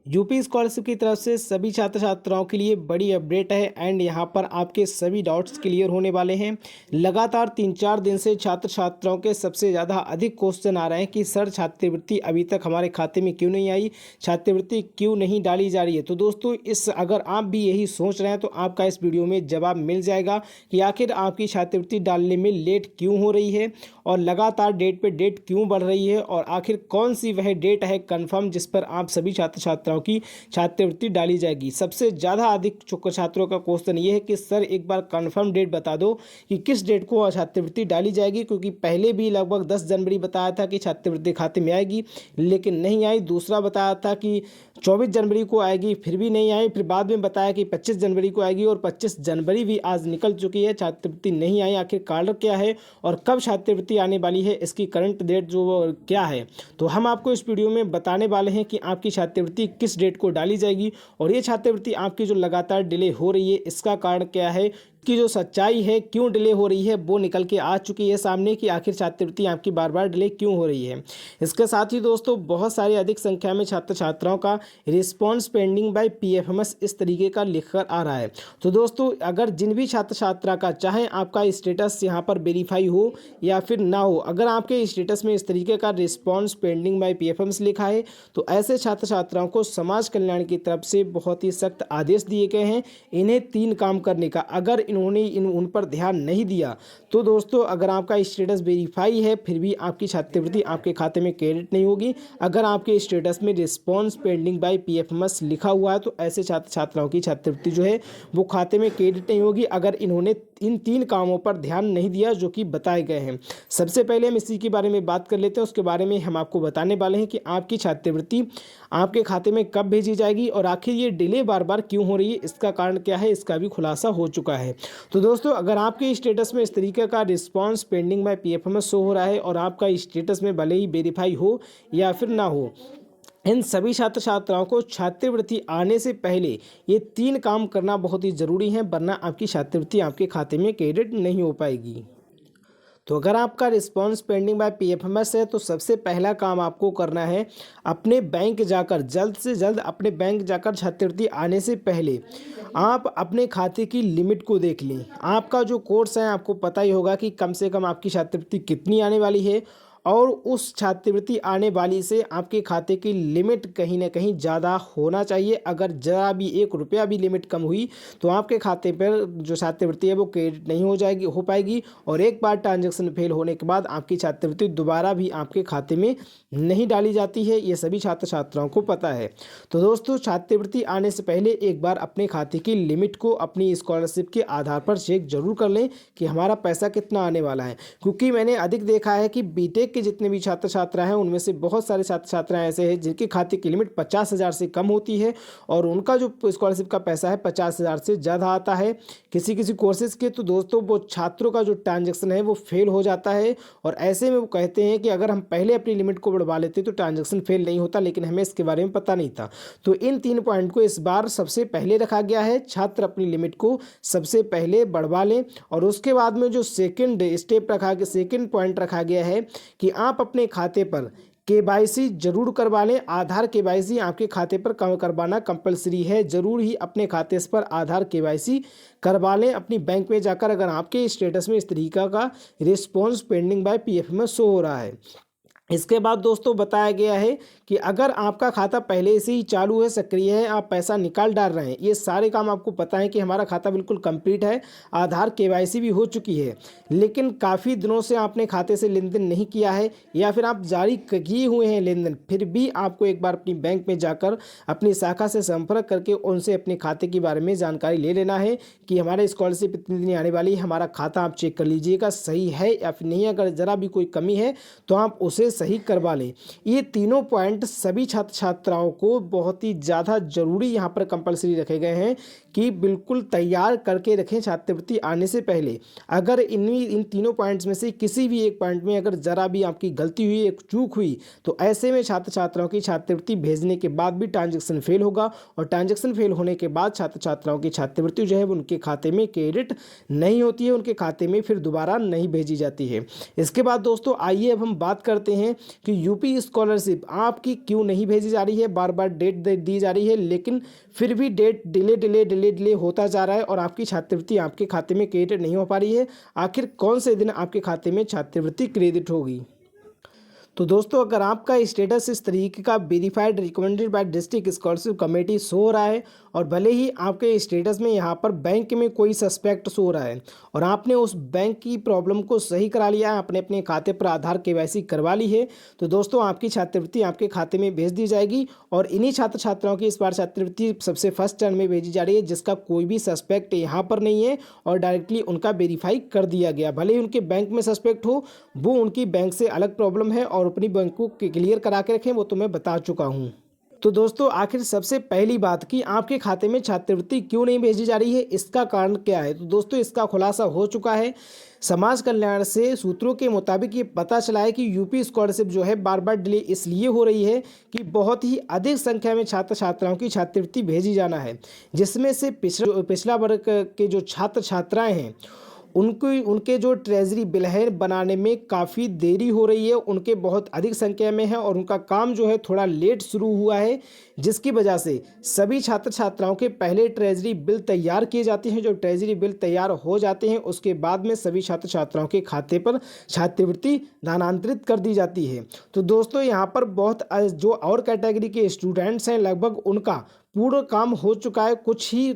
UP scholarship की तरफ से सभी छात्र छात्राओं के लिए बड़ी अपडेट है एंड यहाँ पर आपके सभी डाउट्स क्लियर होने वाले हैं। लगातार 3-4 दिन से छात्र छात्राओं के सबसे ज़्यादा अधिक क्वेश्चन आ रहे हैं कि सर छात्रवृत्ति अभी तक हमारे खाते में क्यों नहीं आई, छात्रवृत्ति क्यों नहीं डाली जा रही है। तो दोस्तों अगर आप भी यही सोच रहे हैं तो आपका इस वीडियो में जवाब मिल जाएगा कि आखिर आपकी छात्रवृत्ति डालने में लेट क्यों हो रही है और लगातार डेट पे डेट क्यों बढ़ रही है और आखिर कौन सी वह डेट है कन्फर्म जिस पर आप सभी छात्र छात्राओं की छात्रवृत्ति डाली जाएगी। सबसे ज़्यादा अधिक छात्रों का क्वेश्चन ये है कि सर एक बार कन्फर्म डेट बता दो कि किस डेट को छात्रवृत्ति डाली जाएगी, क्योंकि पहले भी लगभग 10 जनवरी बताया था कि छात्रवृत्ति खाते में आएगी लेकिन नहीं आई। दूसरा बताया था कि 24 जनवरी को आएगी, फिर भी नहीं आई। फिर बाद में बताया कि 25 जनवरी को आएगी और 25 जनवरी भी आज निकल चुकी है, छात्रवृत्ति नहीं आई। आखिर कारण क्या है और कब छात्रवृत्ति आने वाली है, इसकी करंट डेट जो क्या है, तो हम आपको इस वीडियो में बताने वाले हैं कि आपकी छात्रवृत्ति किस डेट को डाली जाएगी और ये छात्रवृत्ति आपकी जो लगातार डिले हो रही है इसका कारण क्या है, कि जो सच्चाई है क्यों डिले हो रही है वो निकल के आ चुकी है सामने कि आखिर छात्रवृत्ति आपकी बार बार डिले क्यों हो रही है। इसके साथ ही दोस्तों बहुत सारी अधिक संख्या में छात्र छात्राओं का रिस्पॉन्स पेंडिंग बाय पीएफएमएस इस तरीके का लिखकर आ रहा है। तो दोस्तों अगर जिन भी छात्र छात्रा का चाहे आपका स्टेटस यहाँ पर वेरीफाई हो या फिर ना हो, अगर आपके स्टेटस में इस तरीके का रिस्पॉन्स पेंडिंग बाय पीएफएमएस लिखा है तो ऐसे छात्र छात्राओं को समाज कल्याण की तरफ से बहुत ही सख्त आदेश दिए गए हैं इन्हें 3 काम करने का। अगर इन्होंने उन पर ध्यान नहीं दिया तो दोस्तों अगर आपका स्टेटस वेरीफाई है फिर भी आपकी छात्रवृत्ति आपके खाते में क्रेडिट नहीं होगी। अगर आपके स्टेटस में रिस्पॉन्स पेंडिंग बाय पीएफएमएस लिखा हुआ है तो ऐसे छात्र छात्राओं की छात्रवृत्ति जो है वो खाते में क्रेडिट नहीं होगी अगर इन्होंने इन 3 कामों पर ध्यान नहीं दिया जो कि बताए गए हैं। सबसे पहले हम इसी के बारे में बात कर लेते हैं, उसके बारे में हम आपको बताने वाले हैं कि आपकी छात्रवृत्ति आपके खाते में कब भेजी जाएगी और आखिर ये डिले बार बार क्यों हो रही है, इसका कारण क्या है, इसका भी खुलासा हो चुका है। तो दोस्तों अगर आपके स्टेटस में इस तरीके का response pending by PFMS show हो रहा है और आपका स्टेटस में भले ही वेरीफाई हो या फिर ना हो, इन सभी छात्र छात्राओं को छात्रवृत्ति आने से पहले ये 3 काम करना बहुत ही ज़रूरी है, वरना आपकी छात्रवृत्ति आपके खाते में क्रेडिट नहीं हो पाएगी। तो अगर आपका रिस्पॉन्स पेंडिंग बाय पीएफएमएस है तो सबसे पहला काम आपको करना है अपने बैंक जाकर जल्द से जल्द अपने बैंक जाकर छात्रवृत्ति आने से पहले आप अपने खाते की लिमिट को देख लें। आपका जो कोर्स है आपको पता ही होगा कि कम से कम आपकी छात्रवृत्ति कितनी आने वाली है और उस छात्रवृत्ति आने वाली से आपके खाते की लिमिट कहीं ना कहीं ज़्यादा होना चाहिए। अगर ज़रा भी 1 रुपया भी लिमिट कम हुई तो आपके खाते पर जो छात्रवृत्ति है वो क्रेडिट नहीं हो पाएगी और एक बार ट्रांजैक्शन फेल होने के बाद आपकी छात्रवृत्ति दोबारा भी आपके खाते में नहीं डाली जाती है, ये सभी छात्र छात्राओं को पता है। तो दोस्तों छात्रवृत्ति आने से पहले एक बार अपने खाते की लिमिट को अपनी स्कॉलरशिप के आधार पर चेक जरूर कर लें कि हमारा पैसा कितना आने वाला है, क्योंकि मैंने अधिक देखा है कि बीटेक के जितने भी छात्र छात्रा हैं उनमें से बहुत सारे छात्र छात्राएं ऐसे हैं जिनके खाते की लिमिट 50,000 से कम होती है और उनका जो स्कॉलरशिप का पैसा है 50,000 से ज़्यादा आता है किसी किसी कोर्सेज के। तो दोस्तों वो छात्रों का जो ट्रांजैक्शन है वो फेल हो जाता है और ऐसे में वो कहते हैं कि अगर हम पहले अपनी लिमिट को बढ़वा लेते तो ट्रांजैक्शन फेल नहीं होता, लेकिन हमें इसके बारे में पता नहीं था। तो इन 3 पॉइंट को इस बार सबसे पहले रखा गया है, छात्र अपनी लिमिट को सबसे पहले बढ़वा लें। और उसके बाद में जो सेकेंड पॉइंट रखा गया है कि आप अपने खाते पर केवाईसी जरूर करवा लें। आधार केवाईसी आपके खाते पर करवाना कंपलसरी है, जरूर ही अपने खाते पर आधार केवाईसी करवा लें अपनी बैंक में जाकर अगर आपके स्टेटस में इस तरीका का response pending by PFMS show हो रहा है। इसके बाद दोस्तों बताया गया है कि अगर आपका खाता पहले से ही चालू है, सक्रिय है, आप पैसा निकाल डाल रहे हैं, ये सारे काम आपको पता है कि हमारा खाता बिल्कुल कंप्लीट है, आधार केवाईसी भी हो चुकी है, लेकिन काफ़ी दिनों से आपने खाते से लेन देन नहीं किया है या फिर आप जारी किए हुए हैं लेन देन, फिर भी आपको एक बार अपनी बैंक में जाकर अपनी शाखा से संपर्क करके उनसे अपने खाते के बारे में जानकारी ले लेना है कि हमारे स्कॉलरशिप इतने दिन आने वाली है, हमारा खाता आप चेक कर लीजिएगा सही है या फिर नहीं। अगर ज़रा भी कोई कमी है तो आप उसे सही करवा लें। ये तीनों पॉइंट सभी छात्र छात्राओं को बहुत ही ज़्यादा जरूरी यहाँ पर कंपलसरी रखे गए हैं कि बिल्कुल तैयार करके रखें छात्रवृत्ति आने से पहले। अगर इन तीनों पॉइंट्स में से किसी भी एक पॉइंट में अगर ज़रा भी आपकी गलती हुई, एक चूक हुई, तो ऐसे में छात्र छात्राओं की छात्रवृत्ति भेजने के बाद भी ट्रांजैक्शन फेल होगा और ट्रांजैक्शन फेल होने के बाद छात्र छात्राओं की छात्रवृत्ति जो है वो उनके खाते में क्रेडिट नहीं होती है, उनके खाते में फिर दोबारा नहीं भेजी जाती है। इसके बाद दोस्तों आइए अब हम बात करते हैं हैं कि यूपी स्कॉलरशिप आपकी क्यों नहीं भेजी जा रही है। बार बार डेट दी जा रही है लेकिन फिर भी डेट डिले होता जा रहा है और आपकी छात्रवृत्ति आपके खाते में क्रेडिट नहीं हो पा रही है। आखिर कौन से दिन आपके खाते में छात्रवृत्ति क्रेडिट होगी। तो दोस्तों, अगर आपका स्टेटस इस तरीके का verified recommended by district scholarship committee show हो रहा है और भले ही आपके स्टेटस में यहाँ पर बैंक में कोई सस्पेक्ट शो हो रहा है और आपने उस बैंक की प्रॉब्लम को सही करा लिया है, आपने अपने खाते पर आधार केवाईसी करवा ली है, तो दोस्तों आपकी छात्रवृत्ति आपके खाते में भेज दी जाएगी। और इन्हीं छात्र छात्राओं की इस बार छात्रवृत्ति सबसे फर्स्ट चरण में भेजी जा रही है जिसका कोई भी सस्पेक्ट यहाँ पर नहीं है और डायरेक्टली उनका वेरीफाई कर दिया गया। भले ही उनके बैंक में सस्पेक्ट हो, वो उनकी बैंक से अलग प्रॉब्लम है और अपनी बैंक को क्लियर करा के रखें, वो तो मैं बता चुका हूँ। तो दोस्तों, आखिर सबसे पहली बात कि आपके खाते में छात्रवृत्ति क्यों नहीं भेजी जा रही है, इसका कारण क्या है। तो दोस्तों, इसका खुलासा हो चुका है। समाज कल्याण से सूत्रों के मुताबिक ये पता चला है कि यूपी स्कॉलरशिप जो है बार बार डिले इसलिए हो रही है कि बहुत ही अधिक संख्या में छात्र छात्राओं की छात्रवृत्ति भेजी जाना है, जिसमें से पिछला वर्ग के जो छात्र छात्राएँ हैं उनके जो ट्रेजरी बिल है बनाने में काफ़ी देरी हो रही है, उनके बहुत अधिक संख्या में है और उनका काम जो है थोड़ा लेट शुरू हुआ है, जिसकी वजह से सभी छात्र छात्राओं के पहले ट्रेजरी बिल तैयार किए जाते हैं। जो ट्रेजरी बिल तैयार हो जाते हैं उसके बाद में सभी छात्र छात्राओं के खाते पर छात्रवृत्ति स्थानांतरित कर दी जाती है। तो दोस्तों, यहाँ पर बहुत जो और कैटेगरी के स्टूडेंट्स हैं लगभग उनका पूरा काम हो चुका है, कुछ ही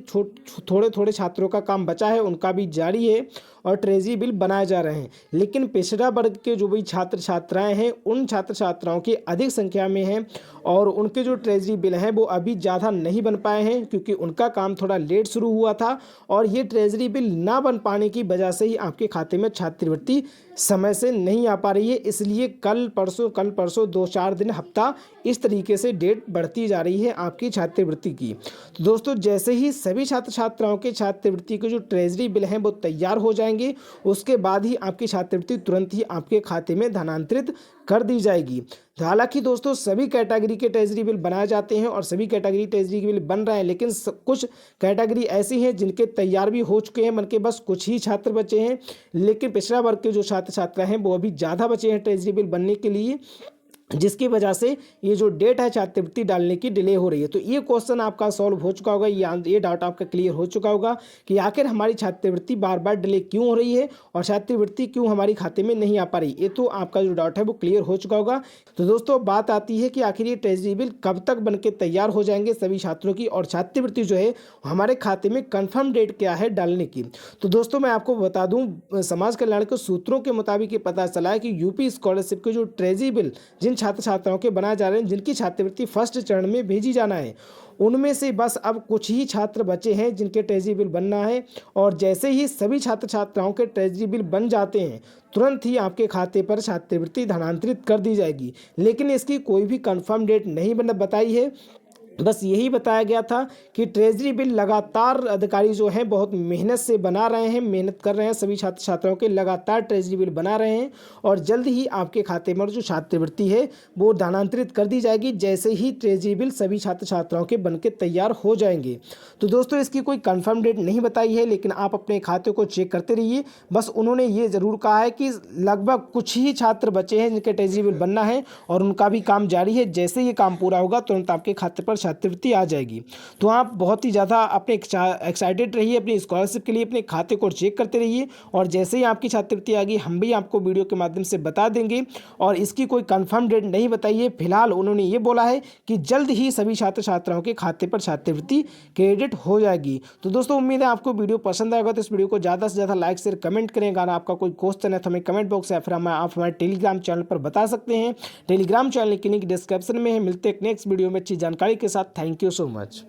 थोड़े थोड़े छात्रों का काम बचा है, उनका भी जारी है और ट्रेजरी बिल बनाए जा रहे हैं। लेकिन पिछड़ा वर्ग के जो भी छात्र छात्राएं हैं उन छात्र छात्राओं की अधिक संख्या में हैं और उनके जो ट्रेजरी बिल हैं वो अभी ज़्यादा नहीं बन पाए हैं क्योंकि उनका काम थोड़ा लेट शुरू हुआ था और ये ट्रेजरी बिल ना बन पाने की वजह से ही आपके खाते में छात्रवृत्ति समय से नहीं आ पा रही है। इसलिए कल परसों 2-4 दिन हफ्ता इस तरीके से डेट बढ़ती जा रही है आपकी छात्रवृत्ति की। तो दोस्तों, जैसे ही सभी छात्र छात्राओं के छात्रवृत्ति के जो ट्रेजरी बिल हैं वो तैयार हो जाएंगे, उसके बाद ही आपकी छात्रवृत्ति तुरंत ही आपके खाते में धनांतरित कर दी जाएगी। हालांकि दोस्तों, सभी कैटेगरी के ट्रेजरी बिल बनाए जाते हैं और सभी कैटेगरी ट्रेजरी बिल बन रहे हैं, लेकिन कुछ कैटेगरी ऐसी हैं जिनके तैयार भी हो चुके हैं, बल्कि बस कुछ ही छात्र बचे हैं। लेकिन पिछड़ा वर्ग के जो छात्र छात्रा हैं वो अभी ज़्यादा बचे हैं ट्रेजरी बिल बनने के लिए, जिसकी वजह से ये जो डेट है छात्रवृत्ति डालने की डिले हो रही है। तो ये क्वेश्चन आपका सॉल्व हो चुका होगा, ये डाउट आपका क्लियर हो चुका होगा कि आखिर हमारी छात्रवृत्ति बार बार डिले क्यों हो रही है और छात्रवृत्ति क्यों हमारी खाते में नहीं आ पा रही। ये तो आपका जो डाउट है वो क्लियर हो चुका होगा। तो दोस्तों, बात आती है कि आखिर ये ट्रेजरी बिल कब तक बन के तैयार हो जाएंगे सभी छात्रों की और छात्रवृत्ति जो है हमारे खाते में कन्फर्म डेट क्या है डालने की। तो दोस्तों, मैं आपको बता दूँ, समाज कल्याण के सूत्रों के मुताबिक ये पता चला है कि यूपी स्कॉलरशिप के जो ट्रेजरी बिल जिन छात्र छात्राओं के बनाए जा रहे हैं, जिनकी छात्रवृत्ति फर्स्ट चरण में भेजी जाना है, उनमें से बस अब कुछ ही छात्र बचे हैं जिनके ट्रेजरी बिल बनना है। और जैसे ही सभी छात्र छात्राओं के ट्रेजरी बिल बन जाते हैं तुरंत ही आपके खाते पर छात्रवृत्ति धनांतरित कर दी जाएगी। लेकिन इसकी कोई भी कंफर्म डेट नहीं बताई है, बस यही बताया गया था कि ट्रेजरी बिल लगातार अधिकारी जो हैं बहुत मेहनत से बना रहे हैं, मेहनत कर रहे हैं, सभी छात्र छात्राओं के लगातार ट्रेजरी बिल बना रहे हैं और जल्द ही आपके खाते में जो छात्रवृत्ति है वो स्थानांतरित कर दी जाएगी जैसे ही ट्रेजरी बिल सभी छात्र छात्राओं के बनके तैयार हो जाएंगे। तो दोस्तों, इसकी कोई कंफर्म डेट नहीं बताई है, लेकिन आप अपने खाते को चेक करते रहिए। बस उन्होंने ये ज़रूर कहा है कि लगभग कुछ ही छात्र बचे हैं जिनके ट्रेजरी बिल बनना है और उनका भी काम जारी है। जैसे ये काम पूरा होगा तुरंत आपके खाते पर छात्रवृत्ति आ जाएगी। तो आप बहुत ही ज़्यादा अपने एक्साइटेड रहिए अपनी स्कॉलरशिप के लिए, अपने खाते को चेक करते रहिए और जैसे ही आपकी छात्रवृत्ति आ गई हम भी आपको वीडियो के माध्यम से बता देंगे। और इसकी कोई कंफर्म डेट नहीं बताई है, फिलहाल उन्होंने ये बोला है कि जल्द ही सभी छात्र छात्राओं के खाते पर छात्रवृत्ति क्रेडिट हो जाएगी। तो दोस्तों, उम्मीद है आपको वीडियो पसंद आएगा, तो इस वीडियो को ज़्यादा से ज़्यादा लाइक शेयर कमेंट करें। अगर आपका कोई क्वेश्चन है तो हमें कमेंट बॉक्स या फिर आप हमारे टेलीग्राम चैनल पर बता सकते हैं। टेलीग्राम चैनल की लिंक डिस्क्रिप्शन में है। मिलते हैं नेक्स्ट वीडियो में अच्छी जानकारी के साथ। Thank you so much.